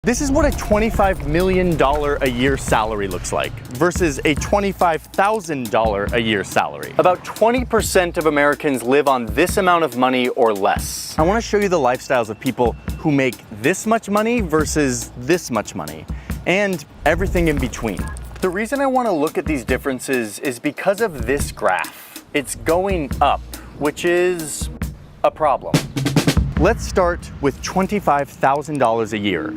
This is what a $25 million a year salary looks like versus a $25,000 a year salary. About 20% of Americans live on this amount of money or less. I want to show you the lifestyles of people who make this much money versus this much money, and everything in between. The reason I want to look at these differences is because of this graph. It's going up, which is a problem. Let's start with $25,000 a year.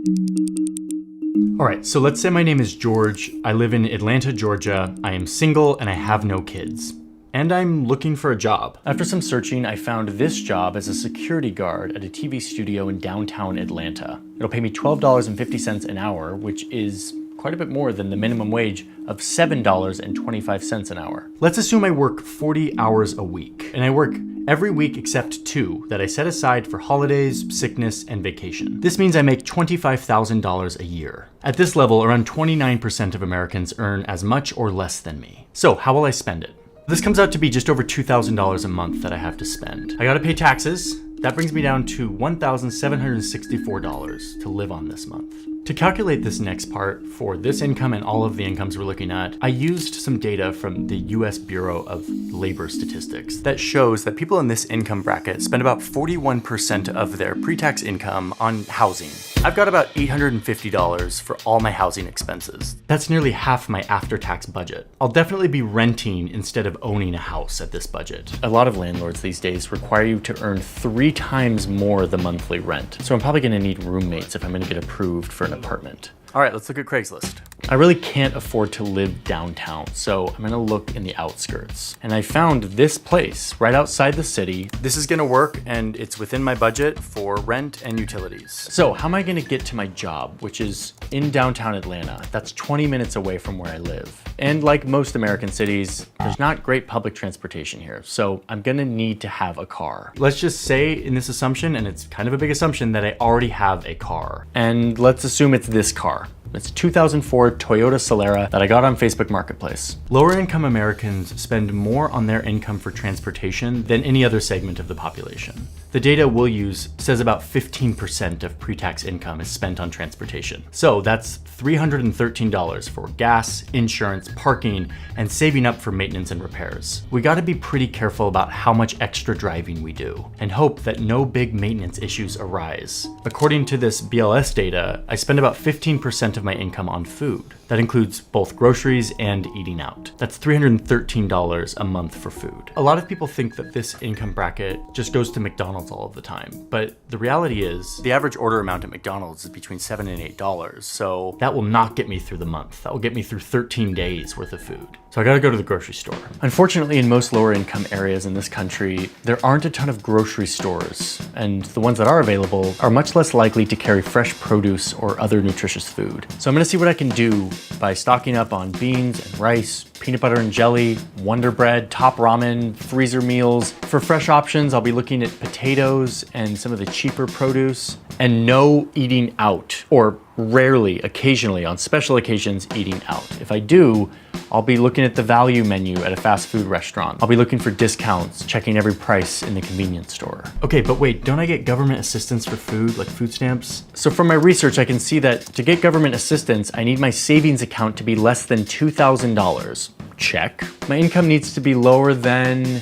All right, so let's say my name is George. I live in Atlanta, Georgia. I am single and I have no kids. And I'm looking for a job. After some searching, I found this job as a security guard at a TV studio in downtown Atlanta. It'll pay me $12.50 an hour, which is quite a bit more than the minimum wage of $7.25 an hour. Let's assume I work 40 hours a week, and I work every week except 2 that I set aside for holidays, sickness, and vacation. This means I make $25,000 a year. At this level, around 29% of Americans earn as much or less than me. So how will I spend it? This comes out to be just over $2,000 a month that I have to spend. I gotta pay taxes. That brings me down to $1,764 to live on this month. To calculate this next part for this income and all of the incomes we're looking at, I used some data from the US Bureau of Labor Statistics that shows that people in this income bracket spend about 41% of their pre-tax income on housing. I've got about $850 for all my housing expenses. That's nearly half my after-tax budget. I'll definitely be renting instead of owning a house at this budget. A lot of landlords these days require you to earn 3 times more the monthly rent. So I'm probably gonna need roommates if I'm gonna get approved for an apartment. All right, let's look at Craigslist. I really can't afford to live downtown, so I'm gonna look in the outskirts. And I found this place right outside the city. This is gonna work, and it's within my budget for rent and utilities. So how am I gonna get to my job, which is in downtown Atlanta? That's 20 minutes away from where I live. And like most American cities, there's not great public transportation here, so I'm gonna need to have a car. Let's just say in this assumption, and it's kind of a big assumption, that I already have a car. And let's assume it's this car. It's a 2004 Toyota Solara that I got on Facebook Marketplace. Lower income Americans spend more on their income for transportation than any other segment of the population. The data we'll use says about 15% of pre-tax income is spent on transportation. So that's $313 for gas, insurance, parking, and saving up for maintenance and repairs. We gotta be pretty careful about how much extra driving we do and hope that no big maintenance issues arise. According to this BLS data, I spend about 15% of my income on food. That includes both groceries and eating out. That's $313 a month for food. A lot of people think that this income bracket just goes to McDonald's all of the time, but the reality is the average order amount at McDonald's is between $7 and $8, so that will not get me through the month. That will get me through 13 days worth of food. So I gotta go to the grocery store. Unfortunately, in most lower income areas in this country, there aren't a ton of grocery stores, and the ones that are available are much less likely to carry fresh produce or other nutritious food. So I'm gonna see what I can do by stocking up on beans and rice, peanut butter and jelly, Wonder Bread, Top Ramen, freezer meals. For fresh options, I'll be looking at potatoes and some of the cheaper produce, and no eating out, or rarely, occasionally, on special occasions, eating out. If I do, I'll be looking at the value menu at a fast food restaurant. I'll be looking for discounts, checking every price in the convenience store. Okay, but wait, don't I get government assistance for food, like food stamps? So from my research, I can see that to get government assistance, I need my savings account to be less than $2,000. Check. My income needs to be lower than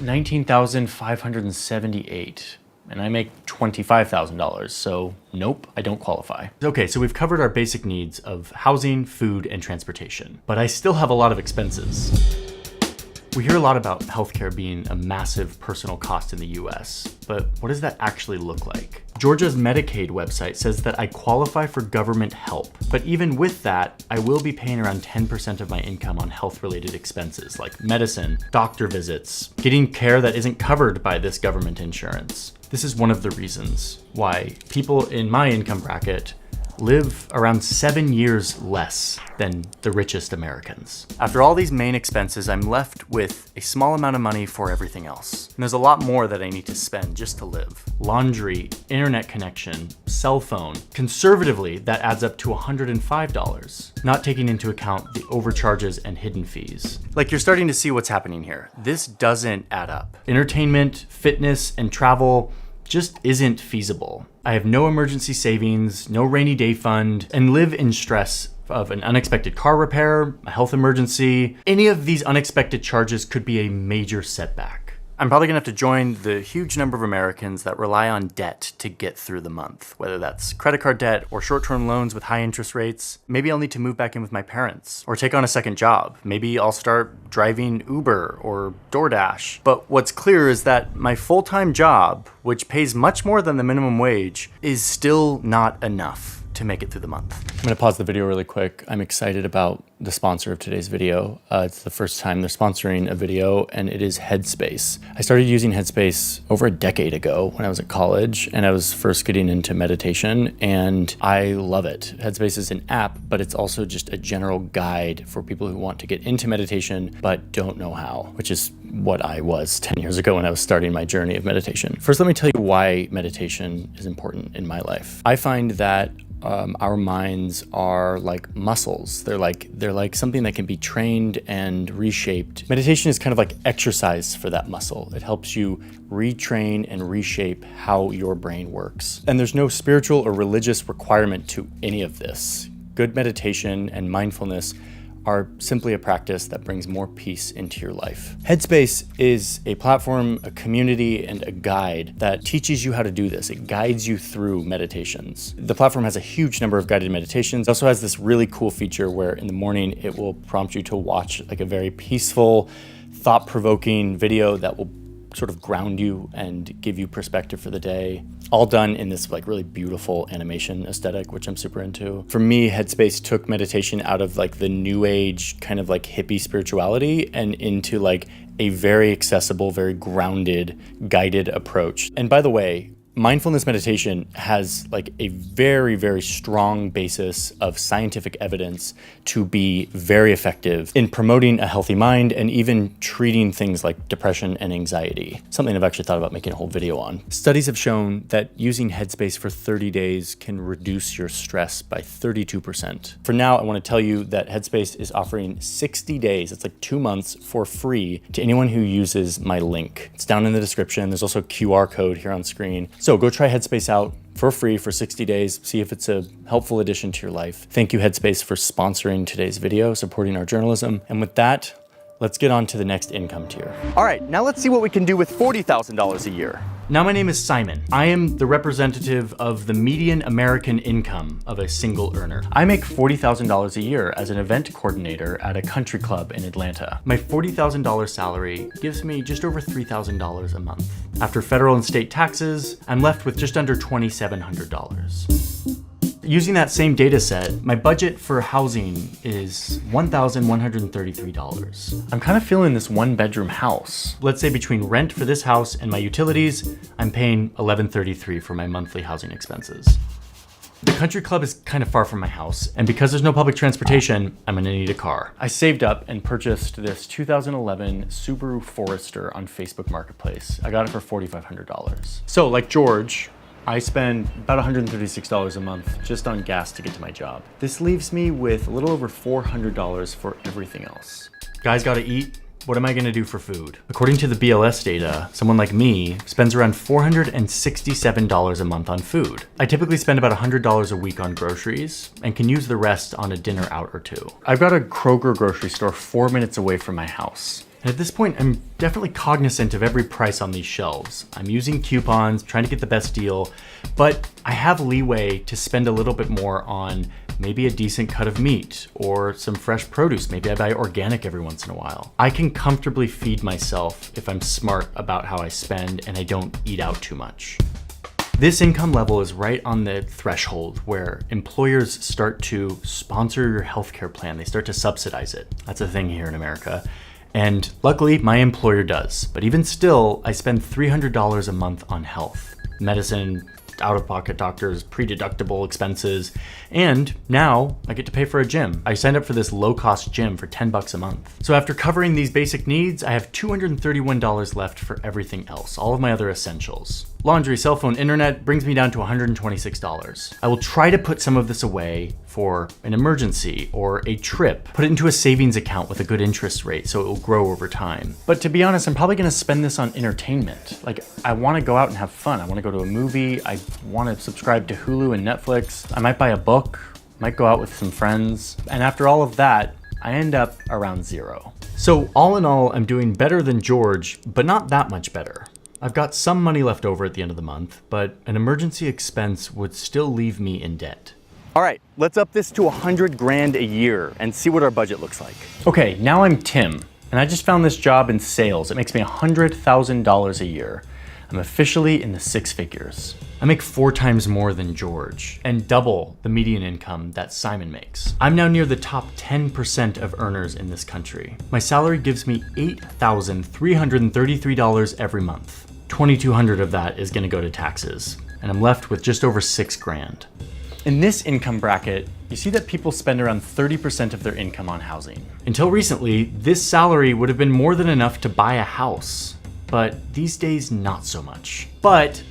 $19,578. And I make $25,000, so nope, I don't qualify. Okay, so we've covered our basic needs of housing, food, and transportation, but I still have a lot of expenses. We hear a lot about healthcare being a massive personal cost in the US, but what does that actually look like? Georgia's Medicaid website says that I qualify for government help, but even with that, I will be paying around 10% of my income on health-related expenses like medicine, doctor visits, getting care that isn't covered by this government insurance. This is one of the reasons why people in my income bracket live around 7 years less than the richest Americans. After all these main expenses, I'm left with a small amount of money for everything else. And there's a lot more that I need to spend just to live. Laundry, internet connection, cell phone. Conservatively, that adds up to $105, not taking into account the overcharges and hidden fees. Like, you're starting to see what's happening here. This doesn't add up. Entertainment, fitness, and travel just isn't feasible. I have no emergency savings, no rainy day fund, and live in stress of an unexpected car repair, a health emergency. Any of these unexpected charges could be a major setback. I'm probably gonna have to join the huge number of Americans that rely on debt to get through the month, whether that's credit card debt or short-term loans with high interest rates. Maybe I'll need to move back in with my parents or take on a second job. Maybe I'll start driving Uber or DoorDash. But what's clear is that my full-time job, which pays much more than the minimum wage, is still not enough to make it through the month. I'm gonna pause the video really quick. I'm excited about the sponsor of today's video. It's the first time they're sponsoring a video, and it is Headspace. I started using Headspace over a decade ago when I was at college, and I was first getting into meditation, and I love it. Headspace is an app, but it's also just a general guide for people who want to get into meditation but don't know how, which is what I was 10 years ago when I was starting my journey of meditation. First, let me tell you why meditation is important in my life. I find that our minds are like muscles. They're like something that can be trained and reshaped. Meditation is kind of like exercise for that muscle. It helps you retrain and reshape how your brain works. And there's no spiritual or religious requirement to any of this. Good meditation and mindfulness are simply a practice that brings more peace into your life. Headspace is a platform, a community, and a guide that teaches you how to do this. It guides you through meditations. The platform has a huge number of guided meditations. It also has this really cool feature where in the morning it will prompt you to watch like a very peaceful, thought-provoking video that will sort of ground you and give you perspective for the day, all done in this like really beautiful animation aesthetic, which I'm super into. For me, Headspace took meditation out of like the new age kind of like hippie spirituality and into like a very accessible, very grounded, guided approach. And by the way, mindfulness meditation has like a very, very strong basis of scientific evidence to be very effective in promoting a healthy mind and even treating things like depression and anxiety, something I've actually thought about making a whole video on. Studies have shown that using Headspace for 30 days can reduce your stress by 32%. For now, I want to tell you that Headspace is offering 60 days, it's like 2 months, for free to anyone who uses my link. It's down in the description. There's also a QR code here on screen. So go try Headspace out for free for 60 days. See if it's a helpful addition to your life. Thank you, Headspace, for sponsoring today's video, supporting our journalism. And with that, let's get on to the next income tier. All right, now let's see what we can do with $40,000 a year. Now my name is Simon. I am the representative of the median American income of a single earner. I make $40,000 a year as an event coordinator at a country club in Atlanta. My $40,000 salary gives me just over $3,000 a month. After federal and state taxes, I'm left with just under $2,700. Using that same data set, my budget for housing is $1,133. I'm kind of feeling this one-bedroom house. Let's say between rent for this house and my utilities, I'm paying $1,133 for my monthly housing expenses. The country club is kind of far from my house, and because there's no public transportation, I'm gonna need a car. I saved up and purchased this 2011 Subaru Forester on Facebook Marketplace. I got it for $4,500. So like George, I spend about $136 a month just on gas to get to my job. This leaves me with a little over $400 for everything else. Guys gotta eat. What am I gonna do for food? According to the BLS data, someone like me spends around $467 a month on food. I typically spend about $100 a week on groceries and can use the rest on a dinner out or two. I've got a Kroger grocery store 4 minutes away from my house. And at this point, I'm definitely cognizant of every price on these shelves. I'm using coupons, trying to get the best deal, but I have leeway to spend a little bit more on maybe a decent cut of meat or some fresh produce. Maybe I buy organic every once in a while. I can comfortably feed myself if I'm smart about how I spend and I don't eat out too much. This income level is right on the threshold where employers start to sponsor your healthcare plan. They start to subsidize it. That's a thing here in America. And luckily, my employer does. But even still, I spend $300 a month on health, medicine, out-of-pocket doctors, pre-deductible expenses, and now I get to pay for a gym. I signed up for this low-cost gym for $10 a month. So after covering these basic needs, I have $231 left for everything else, all of my other essentials. Laundry, cell phone, internet brings me down to $126. I will try to put some of this away for for an emergency or a trip. Put it into a savings account with a good interest rate so it will grow over time. But to be honest, I'm probably gonna spend this on entertainment. Like, I wanna go out and have fun. I wanna go to a movie. I wanna subscribe to Hulu and Netflix. I might buy a book, might go out with some friends. And after all of that, I end up around zero. So all in all, I'm doing better than George, but not that much better. I've got some money left over at the end of the month, but an emergency expense would still leave me in debt. All right, let's up this to 100 grand a year and see what our budget looks like. Okay, now I'm Tim, and I just found this job in sales. It makes me $100,000 a year. I'm officially in the six figures. I make 4 times more than George and double the median income that Simon makes. I'm now near the top 10% of earners in this country. My salary gives me $8,333 every month. $2,200 of that is gonna go to taxes, and I'm left with just over 6 grand. In this income bracket, you see that people spend around 30% of their income on housing. Until recently, this salary would have been more than enough to buy a house, but these days, not so much. But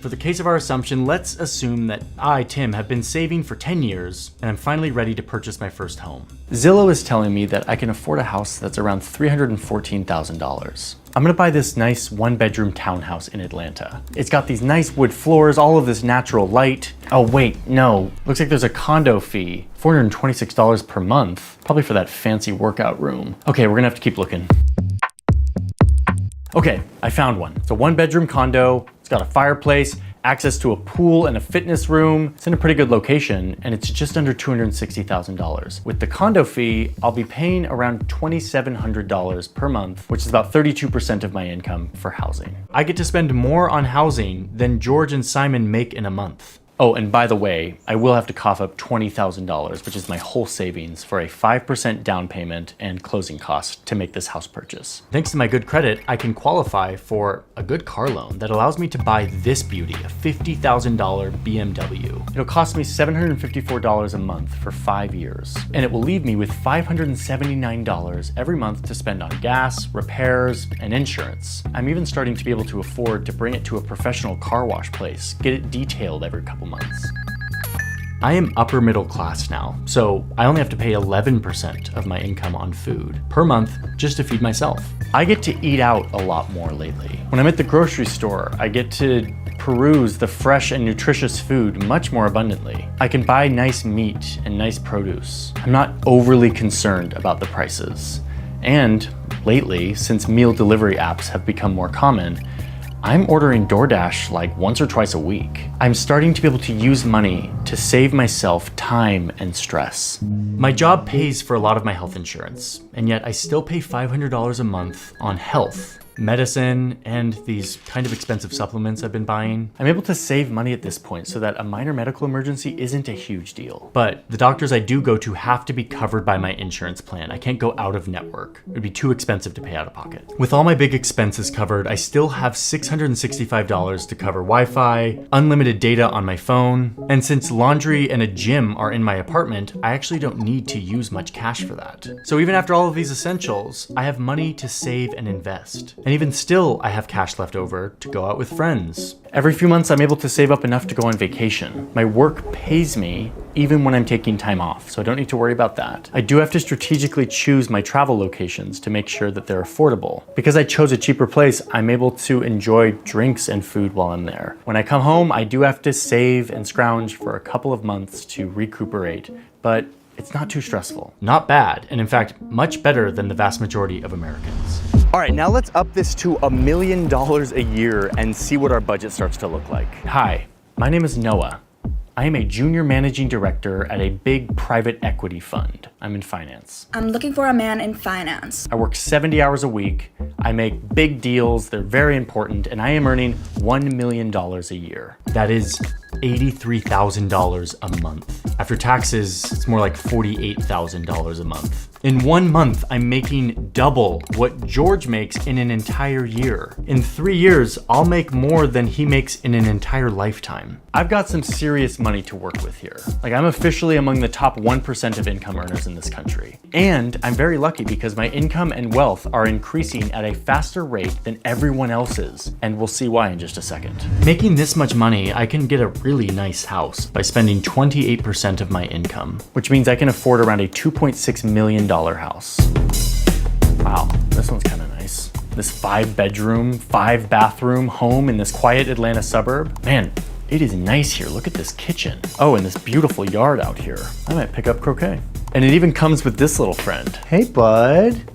for the case of our assumption, let's assume that I, Tim, have been saving for 10 years and I'm finally ready to purchase my first home. Zillow is telling me that I can afford a house that's around $314,000. I'm gonna buy this nice 1-bedroom townhouse in Atlanta. It's got these nice wood floors, all of this natural light. Oh wait, no. Looks like there's a condo fee, $426 per month, probably for that fancy workout room. Okay, we're gonna have to keep looking. Okay, I found one. It's a 1-bedroom condo. It's got a fireplace, access to a pool and a fitness room. It's in a pretty good location, and it's just under $260,000. With the condo fee, I'll be paying around $2,700 per month, which is about 32% of my income for housing. I get to spend more on housing than George and Simon make in a month. Oh, and by the way, I will have to cough up $20,000, which is my whole savings, for a 5% down payment and closing costs to make this house purchase. Thanks to my good credit, I can qualify for a good car loan that allows me to buy this beauty, a $50,000 BMW. It'll cost me $754 a month for 5 years, and it will leave me with $579 every month to spend on gas, repairs, and insurance. I'm even starting to be able to afford to bring it to a professional car wash place, get it detailed every couple months. I am upper middle class now, so I only have to pay 11% of my income on food per month just to feed myself. I get to eat out a lot more lately. When I'm at the grocery store, I get to peruse the fresh and nutritious food much more abundantly. I can buy nice meat and nice produce. I'm not overly concerned about the prices. And lately, since meal delivery apps have become more common, I'm ordering DoorDash like once or twice a week. I'm starting to be able to use money to save myself time and stress. My job pays for a lot of my health insurance, and yet I still pay $500 a month on health, medicine, and these kind of expensive supplements I've been buying. I'm able to save money at this point so that a minor medical emergency isn't a huge deal. But the doctors I do go to have to be covered by my insurance plan. I can't go out of network. It would be too expensive to pay out of pocket. With all my big expenses covered, I still have $665 to cover Wi-Fi, unlimited data on my phone, and since laundry and a gym are in my apartment, I actually don't need to use much cash for that. So even after all of these essentials, I have money to save and invest. And even still, I have cash left over to go out with friends. Every few months, I'm able to save up enough to go on vacation. My work pays me even when I'm taking time off, so I don't need to worry about that. I do have to strategically choose my travel locations to make sure that they're affordable. Because I chose a cheaper place, I'm able to enjoy drinks and food while I'm there. When I come home, I do have to save and scrounge for a couple of months to recuperate, but it's not too stressful. Not bad, and in fact, much better than the vast majority of Americans. All right, now let's up this to $1 million a year and see what our budget starts to look like. Hi, my name is Noah. I am a junior managing director at a big private equity fund. I'm in finance. I'm looking for a man in finance. I work 70 hours a week. I make big deals, they're very important, and I am earning $1 million a year. That is $83,000 a month. After taxes, it's more like $48,000 a month. In 1 month, I'm making double what George makes in an entire year. In 3 years, I'll make more than he makes in an entire lifetime. I've got some serious money to work with here. Like, I'm officially among the top 1% of income earners in this country. And I'm very lucky because my income and wealth are increasing at a faster rate than everyone else's. And we'll see why in just a second. Making this much money, I can get a really nice house by spending 28% of my income, which means I can afford around a $2.6 million house. Wow, this one's kind of nice. This 5-bedroom, 5-bathroom home in this quiet Atlanta suburb. Man, it is nice here. Look at this kitchen. Oh, and this beautiful yard out here. I might pick up croquet. And it even comes with this little friend. Hey, bud.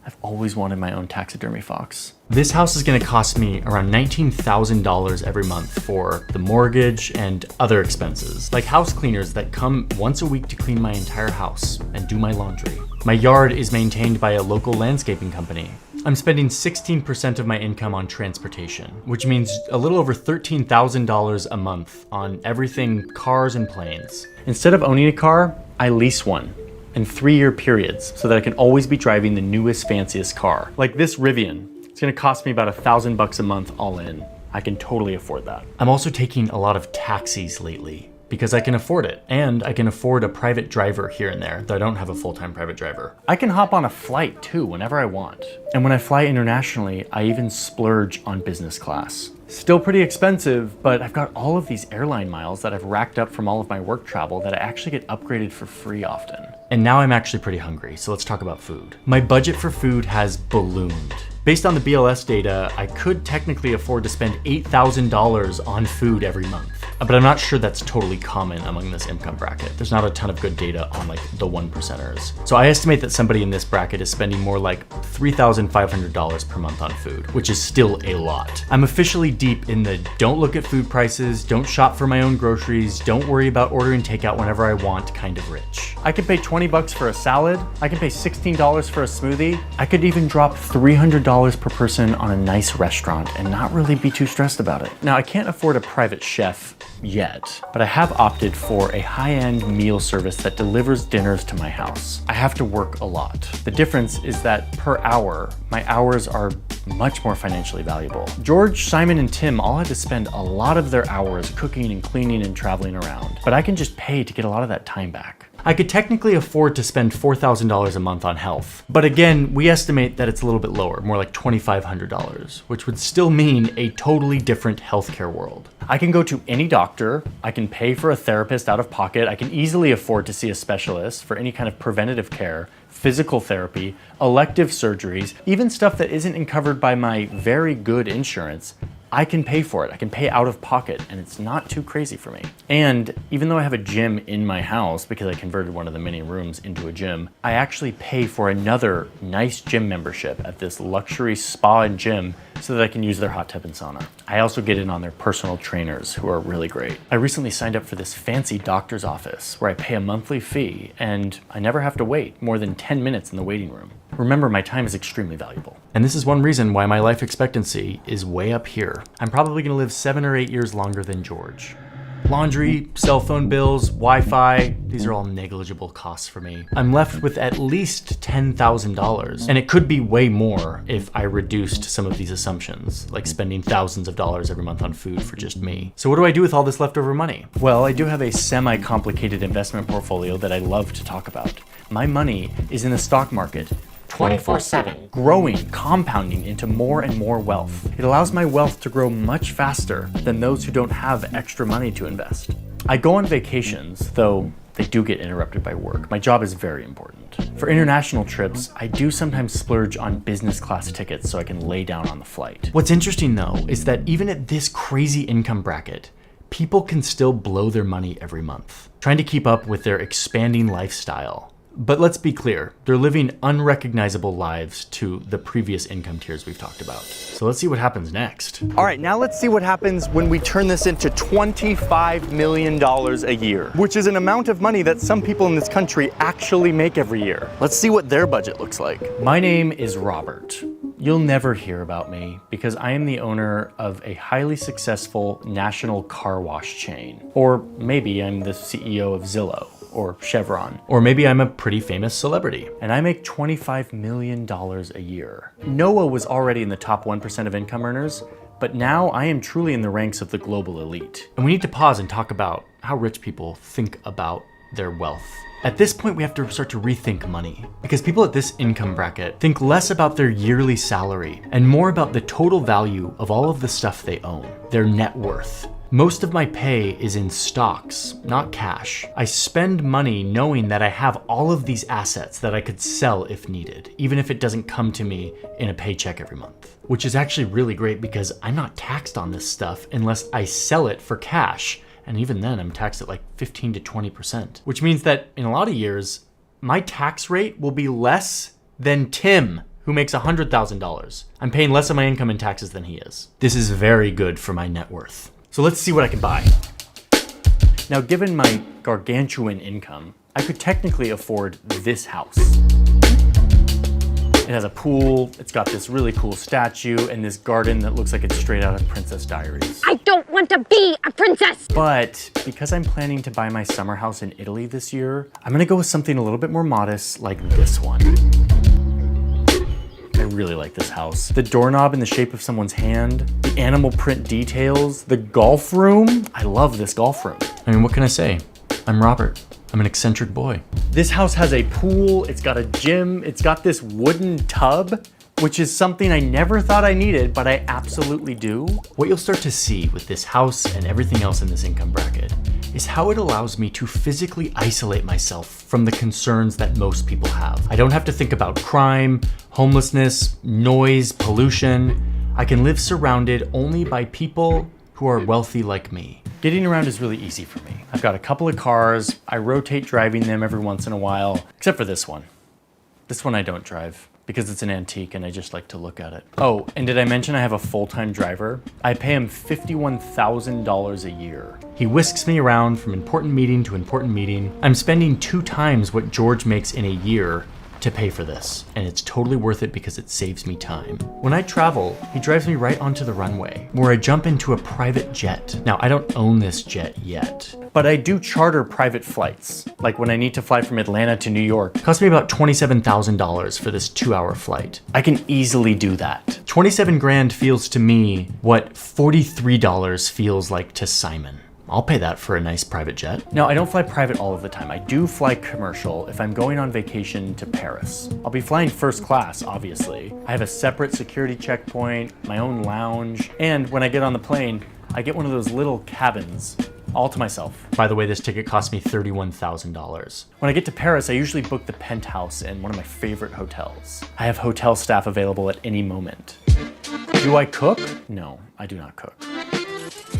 I've always wanted my own taxidermy fox. This house is gonna cost me around $19,000 every month for the mortgage and other expenses, like house cleaners that come once a week to clean my entire house and do my laundry. My yard is maintained by a local landscaping company. I'm spending 16% of my income on transportation, which means a little over $13,000 a month on everything cars and planes. Instead of owning a car, I lease one in 3-year periods so that I can always be driving the newest, fanciest car. Like this Rivian. It's gonna cost me about $1,000 a month all in. I can totally afford that. I'm also taking a lot of taxis lately because I can afford it, and I can afford a private driver here and there, though I don't have a full-time private driver. I can hop on a flight too whenever I want. And when I fly internationally, I even splurge on business class. Still pretty expensive, but I've got all of these airline miles that I've racked up from all of my work travel that I actually get upgraded for free often. And now I'm actually pretty hungry, so let's talk about food. My budget for food has ballooned. Based on the BLS data, I could technically afford to spend $8,000 on food every month. But I'm not sure that's totally common among this income bracket. There's not a ton of good data on like the 1%ers. So I estimate that somebody in this bracket is spending more like $3,500 per month on food, which is still a lot. I'm officially deep in the don't look at food prices, don't shop for my own groceries, don't worry about ordering takeout whenever I want kind of rich. I can pay $20 for a salad. I can pay $16 for a smoothie. I could even drop $300 per person on a nice restaurant and not really be too stressed about it. Now, I can't afford a private chef yet, but I have opted for a high-end meal service that delivers dinners to my house. I have to work a lot. The difference is that per hour, my hours are much more financially valuable. George, Simon, and Tim all had to spend a lot of their hours cooking and cleaning and traveling around, but I can just pay to get a lot of that time back. I could technically afford to spend $4,000 a month on health, but again, we estimate that it's a little bit lower, more like $2,500, which would still mean a totally different healthcare world. I can go to any doctor, I can pay for a therapist out of pocket, I can easily afford to see a specialist for any kind of preventative care, physical therapy, elective surgeries, even stuff that isn't covered by my very good insurance. I can pay for it. I can pay out of pocket, and it's not too crazy for me. And even though I have a gym in my house because I converted one of the mini rooms into a gym, I actually pay for another nice gym membership at this luxury spa and gym so that I can use their hot tub and sauna. I also get in on their personal trainers who are really great. I recently signed up for this fancy doctor's office where I pay a monthly fee and I never have to wait more than 10 minutes in the waiting room. Remember, my time is extremely valuable. And this is one reason why my life expectancy is way up here. I'm probably gonna live 7 or 8 years longer than George. Laundry, cell phone bills, Wi-Fi, these are all negligible costs for me. I'm left with at least $10,000, and it could be way more if I reduced some of these assumptions, like spending thousands of dollars every month on food for just me. So what do I do with all this leftover money? Well, I do have a semi-complicated investment portfolio that I love to talk about. My money is in the stock market, 24/7, growing, compounding into more and more wealth. It allows my wealth to grow much faster than those who don't have extra money to invest. I go on vacations, though they do get interrupted by work. My job is very important. For international trips, I do sometimes splurge on business class tickets so I can lay down on the flight. What's interesting though is that even at this crazy income bracket, people can still blow their money every month, trying to keep up with their expanding lifestyle. But let's be clear, they're living unrecognizable lives to the previous income tiers we've talked about. So let's see what happens next. All right, now let's see what happens when we turn this into $25 million a year, which is an amount of money that some people in this country actually make every year. Let's see what their budget looks like. My name is Robert. You'll never hear about me because I am the owner of a highly successful national car wash chain. Or maybe I'm the CEO of Zillow or Chevron. Or maybe I'm a pretty famous celebrity and I make $25 million a year. Noah was already in the top 1% of income earners, but now I am truly in the ranks of the global elite. And we need to pause and talk about how rich people think about their wealth. At this point, we have to start to rethink money because people at this income bracket think less about their yearly salary and more about the total value of all of the stuff they own, their net worth. Most of my pay is in stocks, not cash. I spend money knowing that I have all of these assets that I could sell if needed, even if it doesn't come to me in a paycheck every month. Which is actually really great because I'm not taxed on this stuff unless I sell it for cash. And even then I'm taxed at like 15 to 20%, which means that in a lot of years, my tax rate will be less than Tim, who makes $100,000. I'm paying less of my income in taxes than he is. This is very good for my net worth. So let's see what I can buy. Now, given my gargantuan income, I could technically afford this house. It has a pool, it's got this really cool statue, and this garden that looks like it's straight out of Princess Diaries. I don't want to be a princess! But because I'm planning to buy my summer house in Italy this year, I'm gonna go with something a little bit more modest, like this one. I really like this house. The doorknob in the shape of someone's hand, the animal print details, the golf room. I love this golf room. I mean, what can I say? I'm Robert. I'm an eccentric boy. This house has a pool, it's got a gym, it's got this wooden tub, which is something I never thought I needed, but I absolutely do. What you'll start to see with this house and everything else in this income bracket is how it allows me to physically isolate myself from the concerns that most people have. I don't have to think about crime, homelessness, noise, pollution. I can live surrounded only by people who are wealthy like me. Getting around is really easy for me. I've got a couple of cars. I rotate driving them every once in a while, except for this one. This one I don't drive because it's an antique and I just like to look at it. Oh, and did I mention I have a full-time driver? I pay him $51,000 a year. He whisks me around from important meeting to important meeting. I'm spending 2 times what George makes in a year to pay for this, and it's totally worth it because it saves me time. When I travel, he drives me right onto the runway, where I jump into a private jet. Now, I don't own this jet yet, but I do charter private flights. Like when I need to fly from Atlanta to New York, it cost me about $27,000 for this 2-hour flight. I can easily do that. 27 grand feels to me what $43 feels like to Simon. I'll pay that for a nice private jet. Now, I don't fly private all of the time. I do fly commercial if I'm going on vacation to Paris. I'll be flying first class, obviously. I have a separate security checkpoint, my own lounge, and when I get on the plane, I get one of those little cabins all to myself. By the way, this ticket cost me $31,000. When I get to Paris, I usually book the penthouse in one of my favorite hotels. I have hotel staff available at any moment. Do I cook? No, I do not cook.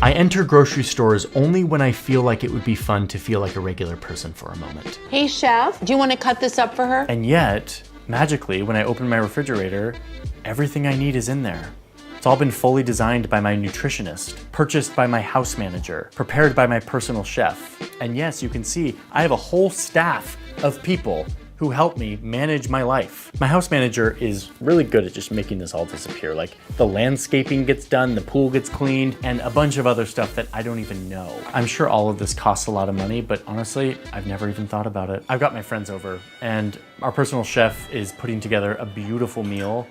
I enter grocery stores only when I feel like it would be fun to feel like a regular person for a moment. Hey, chef, do you want to cut this up for her? And yet, magically, when I open my refrigerator, everything I need is in there. It's all been fully designed by my nutritionist, purchased by my house manager, prepared by my personal chef. And yes, you can see I have a whole staff of people who help me manage my life. My house manager is really good at just making this all disappear. Like the landscaping gets done, the pool gets cleaned, and a bunch of other stuff that I don't even know. I'm sure all of this costs a lot of money, but honestly, I've never even thought about it. I've got my friends over, and our personal chef is putting together a beautiful meal,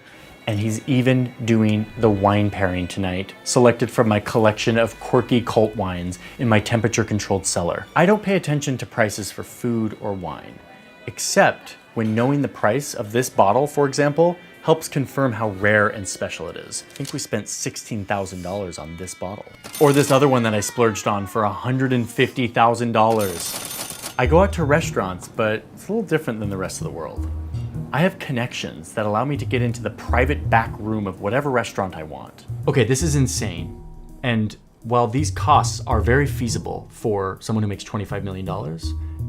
and he's even doing the wine pairing tonight, selected from my collection of quirky cult wines in my temperature-controlled cellar. I don't pay attention to prices for food or wine, except when knowing the price of this bottle, for example, helps confirm how rare and special it is. I think we spent $16,000 on this bottle. Or this other one that I splurged on for $150,000. I go out to restaurants, but it's a little different than the rest of the world. I have connections that allow me to get into the private back room of whatever restaurant I want. Okay, this is insane. And while these costs are very feasible for someone who makes $25 million,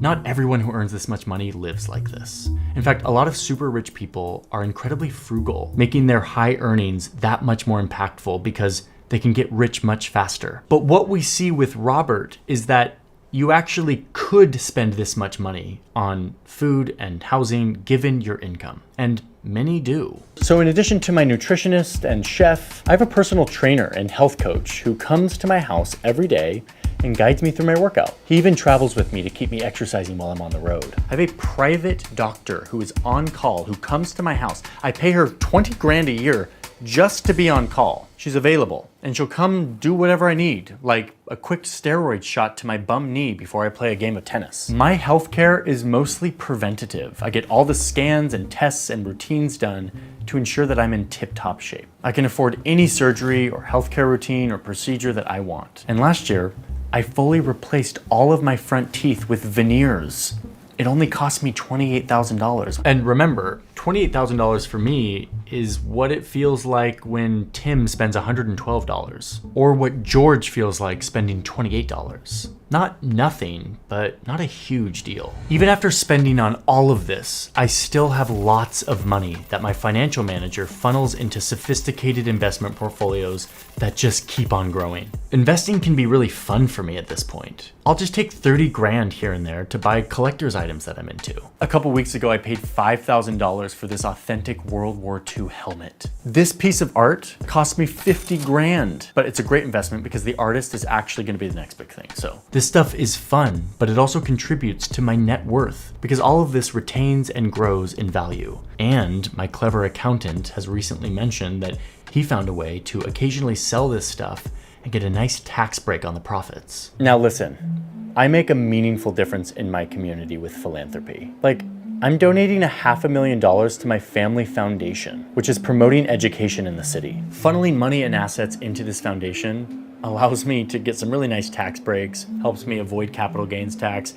not everyone who earns this much money lives like this. In fact, a lot of super rich people are incredibly frugal, making their high earnings that much more impactful because they can get rich much faster. But what we see with Robert is that you actually could spend this much money on food and housing given your income, and many do. So in addition to my nutritionist and chef, I have a personal trainer and health coach who comes to my house every day and guides me through my workout. He even travels with me to keep me exercising while I'm on the road. I have a private doctor who is on call, who comes to my house. I pay her 20 grand a year just to be on call. She's available, and she'll come do whatever I need, like a quick steroid shot to my bum knee before I play a game of tennis. My healthcare is mostly preventative. I get all the scans and tests and routines done to ensure that I'm in tip-top shape. I can afford any surgery or healthcare routine or procedure that I want. And last year, I fully replaced all of my front teeth with veneers. It only cost me $28,000. And remember, $28,000 for me is what it feels like when Tim spends $112, or what George feels like spending $28. Not nothing, but not a huge deal. Even after spending on all of this, I still have lots of money that my financial manager funnels into sophisticated investment portfolios that just keep on growing. Investing can be really fun for me at this point. I'll just take 30 grand here and there to buy collector's items that I'm into. A couple weeks ago, I paid $5,000 for this authentic World War II helmet. This piece of art cost me 50 grand, but it's a great investment because the artist is actually gonna be the next big thing, so. This stuff is fun, but it also contributes to my net worth because all of this retains and grows in value. And my clever accountant has recently mentioned that he found a way to occasionally sell this stuff and get a nice tax break on the profits. Now listen, I make a meaningful difference in my community with philanthropy. Like, I'm donating $500,000 to my family foundation, which is promoting education in the city. Funneling money and assets into this foundation allows me to get some really nice tax breaks, helps me avoid capital gains tax,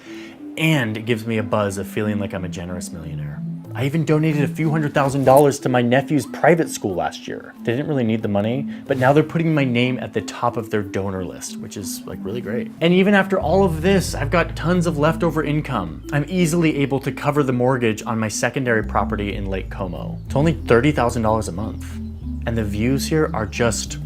and it gives me a buzz of feeling like I'm a generous millionaire. I even donated a few $100,000 to my nephew's private school last year. They didn't really need the money, but now they're putting my name at the top of their donor list, which is like really great. And even after all of this, I've got tons of leftover income. I'm easily able to cover the mortgage on my secondary property in Lake Como. It's only $30,000 a month. And the views here are just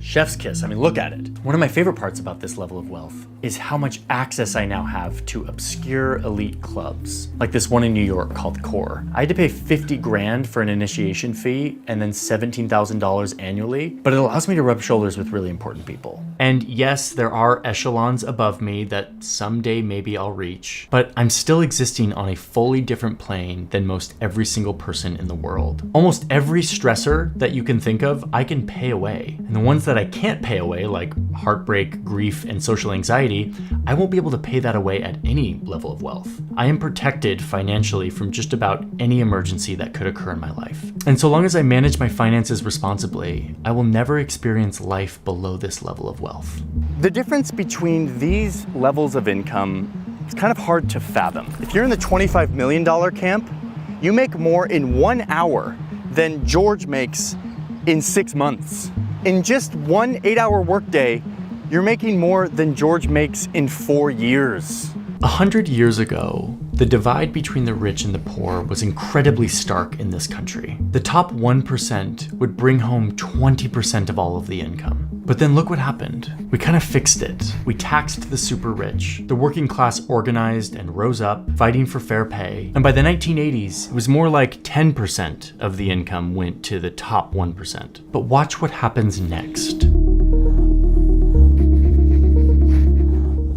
chef's kiss. I mean, look at it. One of my favorite parts about this level of wealth is how much access I now have to obscure elite clubs, like this one in New York called Core. I had to pay 50 grand for an initiation fee and then $17,000 annually, but it allows me to rub shoulders with really important people. And yes, there are echelons above me that someday maybe I'll reach, but I'm still existing on a fully different plane than most every single person in the world. Almost every stressor that you can think of, I can pay away. And the ones that I can't pay away, like heartbreak, grief, and social anxiety, I won't be able to pay that away at any level of wealth. I am protected financially from just about any emergency that could occur in my life. And so long as I manage my finances responsibly, I will never experience life below this level of wealth. The difference between these levels of income is kind of hard to fathom. If you're in the $25 million camp, you make more in 1 hour than George makes in 6 months. In just one 8-hour workday, you're making more than George makes in 4 years. 100 years ago, the divide between the rich and the poor was incredibly stark in this country. The top 1% would bring home 20% of all of the income. But then look what happened. We kind of fixed it. We taxed the super rich. The working class organized and rose up, fighting for fair pay. And by the 1980s, it was more like 10% of the income went to the top 1%. But watch what happens next.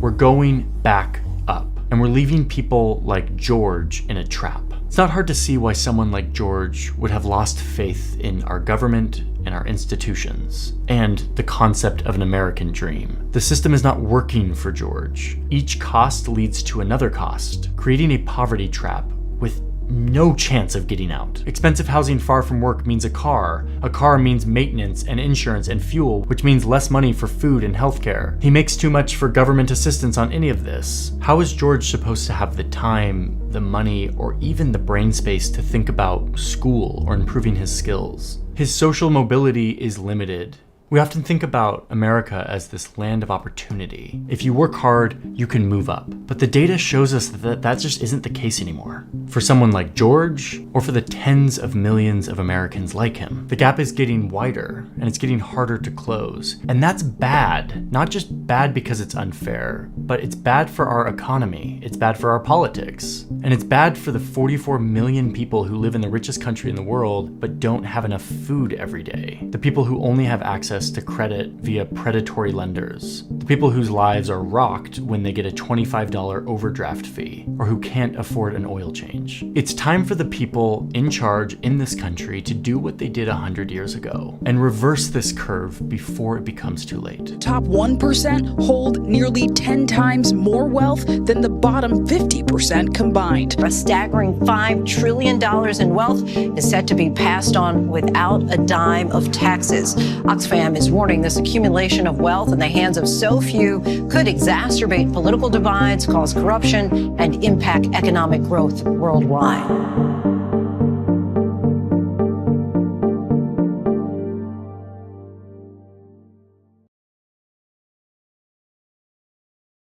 We're going back up, and we're leaving people like George in a trap. It's not hard to see why someone like George would have lost faith in our government and our institutions, and the concept of an American dream. The system is not working for George. Each cost leads to another cost, creating a poverty trap with no chance of getting out. Expensive housing far from work means a car. A car means maintenance and insurance and fuel, which means less money for food and healthcare. He makes too much for government assistance on any of this. How is George supposed to have the time, the money, or even the brain space to think about school or improving his skills? His social mobility is limited. We often think about America as this land of opportunity. If you work hard, you can move up. But the data shows us that that just isn't the case anymore. For someone like George, or for the tens of millions of Americans like him, the gap is getting wider, and it's getting harder to close. And that's bad. Not just bad because it's unfair, but it's bad for our economy, it's bad for our politics, and it's bad for the 44 million people who live in the richest country in the world, but don't have enough food every day. The people who only have access access to credit via predatory lenders, the people whose lives are rocked when they get a $25 overdraft fee, or who can't afford an oil change. It's time for the people in charge in this country to do what they did 100 years ago and reverse this curve before it becomes too late. Top 1% hold nearly 10 times more wealth than the bottom 50% combined. A staggering $5 trillion in wealth is set to be passed on without a dime of taxes. Oxfam is warning this accumulation of wealth in the hands of so few could exacerbate political divides, cause corruption, and impact economic growth worldwide.